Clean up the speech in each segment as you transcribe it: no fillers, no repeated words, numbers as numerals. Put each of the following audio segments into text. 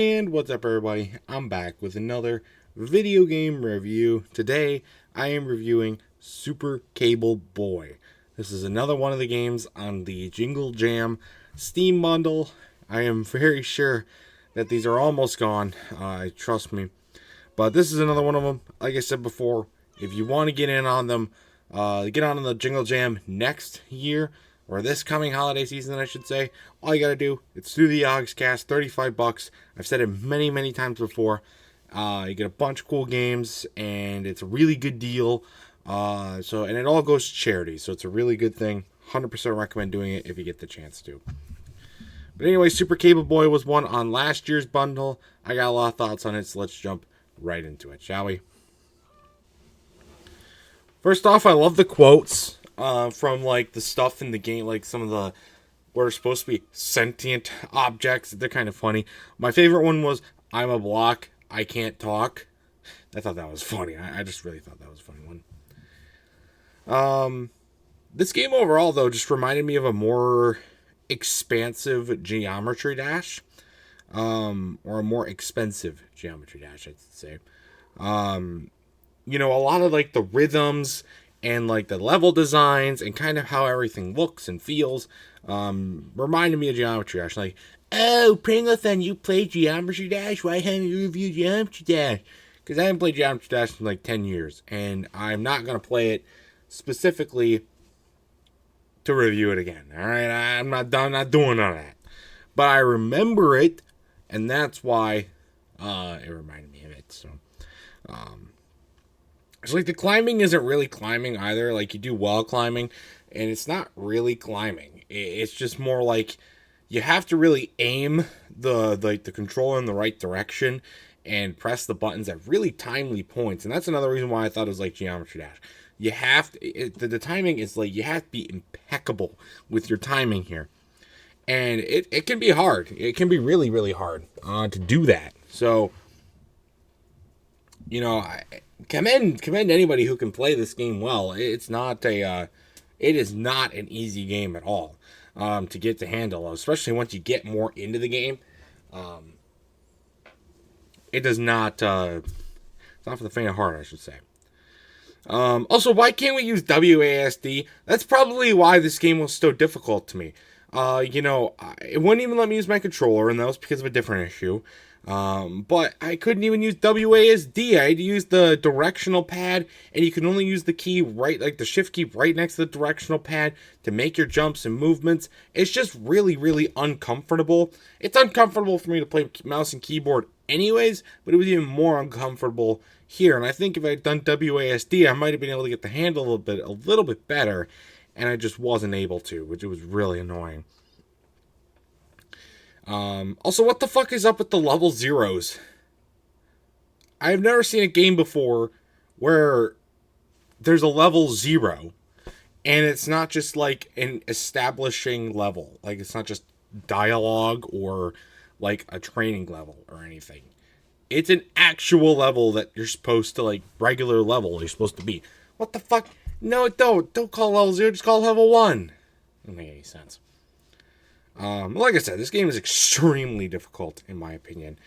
And what's up, everybody? I'm back with another video game review. Today I am reviewing Super Cable Boy. This is another one of the games on the Jingle Jam Steam bundle. I am very sure that these are almost gone, trust me. But this is another one of them. Like I said before, if you want to get in on them, get on the Jingle Jam next year, or this coming holiday season, I should say, all you gotta do, it's through the Yogscast, $35. I've said it many times before. You get a bunch of cool games, and it's a really good deal. And it all goes to charity, so it's a really good thing. 100% recommend doing it if you get the chance to. But anyway, Super Cable Boy was one on last year's bundle. I got a lot of thoughts on it, so let's jump right into it, shall we? First off, I love the quotes from like the stuff in the game, like some of the what are supposed to be sentient objects. They're kind of funny. My favorite one was, "I'm a block, I can't talk." I thought that was funny. I just really thought that was a funny one. This game overall, though, just reminded me of a more expansive Geometry Dash, or a more expensive Geometry Dash, I'd say. A lot of like the rhythms and like the level designs and kind of how everything looks and feels reminded me of Geometry Dash. Like, oh, Pringleton, you played Geometry Dash? Why haven't you reviewed Geometry Dash? Because I haven't played Geometry Dash in like 10 years, and I'm not going to play it specifically to review it again. All right, I'm not doing none of that. But I remember it, and that's why it reminded me of it. So, it's like the climbing isn't really climbing either. Like, you do wall climbing, and it's not really climbing. It's just more like you have to really aim the controller in the right direction and press the buttons at really timely points. And that's another reason why I thought it was like Geometry Dash. You have to, the timing is like, you have to be impeccable with your timing here. And it can be hard. It can be really hard to do that. So, I commend anybody who can play this game well. It is not an easy game at all to get to handle, especially once you get more into the game. It does not. It's not for the faint of heart, I should say. Also, why can't we use WASD? That's probably why this game was so difficult to me. It wouldn't even let me use my controller, and that was because of a different issue. But I couldn't even use WASD. I had to use the directional pad, and you can only use the key right, like the shift key right next to the directional pad to make your jumps and movements. It's just really uncomfortable. It's uncomfortable for me to play mouse and keyboard anyways, but it was even more uncomfortable here. And I think if I'd done WASD, I might have been able to get the handle a little bit better, and I just wasn't able to, which was really annoying. Also, what the fuck is up with the level zeros? I have never seen a game before where there's a level 0, and it's not just like an establishing level. Like, it's not just dialogue or like a training level or anything. It's an actual level that you're supposed to, like, regular level you're supposed to be. What the fuck? No, don't call level 0, just call level 1. Doesn't make any sense. Like I said, this game is extremely difficult, in my opinion.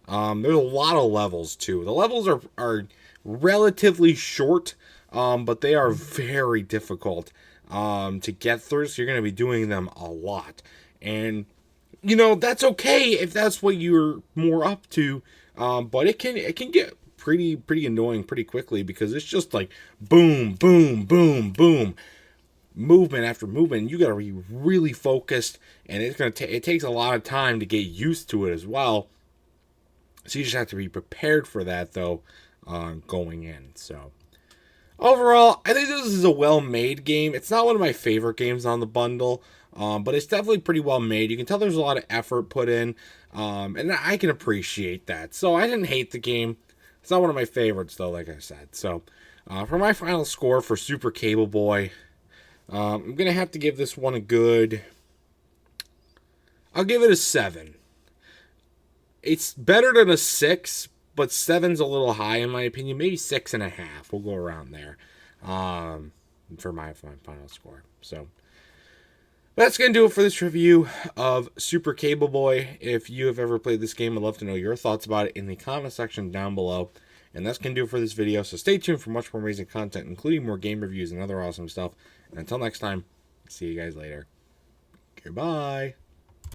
There's a lot of levels, too. The levels are relatively short, but they are very difficult to get through, so you're going to be doing them a lot. And, that's okay if that's what you're more up to, but it can get pretty annoying pretty quickly, because it's just like boom, movement after movement. You got to be really focused, and it takes a lot of time to get used to it as well. So you just have to be prepared for that, though, going in. So overall, I think this is a well-made game. It's not one of my favorite games on the bundle, but it's definitely pretty well made. You can tell there's a lot of effort put in, and I can appreciate that. So I didn't hate the game. It's not one of my favorites, though, like I said. So for my final score for Super Cable Boy, I'm going to have to give this one a good... I'll give it a 7. It's better than a 6, but 7's a little high in my opinion. Maybe 6.5. We'll go around there for my final score. So, That's going to do it for this review of Super Cable Boy. If you have ever played this game, I'd love to know your thoughts about it in the comment section down below. And that's going to do it for this video, so stay tuned for much more amazing content, including more game reviews and other awesome stuff. And until next time, see you guys later. Goodbye.